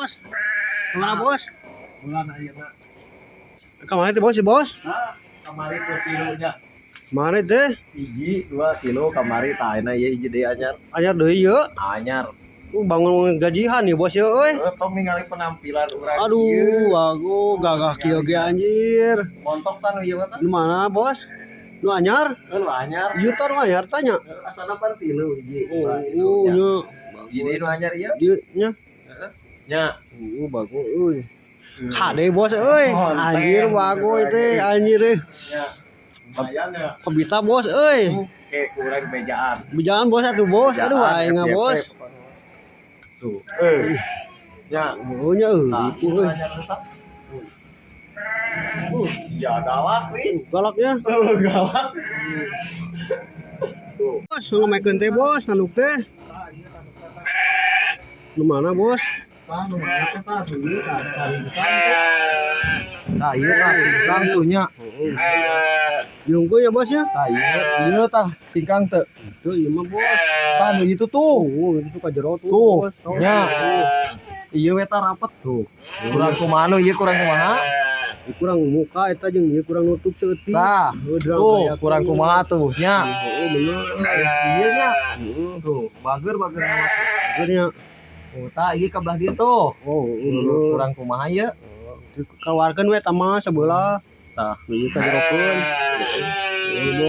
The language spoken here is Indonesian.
bos. Kemana bos? Bulan ayeuna. Kemana teh bos si bos? Kamari tuh kilonya. Mana teh? Hiji 2 kilo kamari tah ayeuna ieu hiji deui anyar. Anyar deui yeuh. Anyar. Bangun gajian nih bos ya euy. Tong ningali penampilan urang Aduh, aku gagah kieu ge anjir. Montok tan ieu mah. Di mana bos? Nu anyar? Lu anyar. Ieu tah nu anyar tanya. Asana pan tilu hiji. Nya. Hiji deui nu anyar ieu. Dieu nya. Nya. Bagus euy. Kade bos euy. Anjir bagus teh anjir euy. Nya. Lumayan ya. Kebita bos euy. Kayak kurang bejaan. Bejaan bos atuh bos. Aduh aing mah bos. Tuh. Ya. Oh nya euy itu euy. Ya galak nih. Galaknya. Galak. Tuh. Bos, ngamakeun teh bos, tanduk teh. Di mana bos? Nah, iya tah singkang tuh nya. Jungku ya bos ya? Tah iya tah singkang teu. Tuh iya mah bos. Tah nu itu tuh. Oh, itu ka jero tuh. Tuh, Bos. nya. Iya we tah rapet tuh. Kurang kumaha nu ieu kurang kumaha? Kurang muka eta jeung ieu kurang nutup seutik. Tah. Tuh, kurang kumaha tuh nya. Oh bener. Iya nya. Tuh, bager-bager amat. Akhirnya Oh, tah ieu ka belah dieu tuh. oh bener. Kurang kumaha ieu? Keluarkan we tama sebelah. Tah. Ieu ka jerokeun.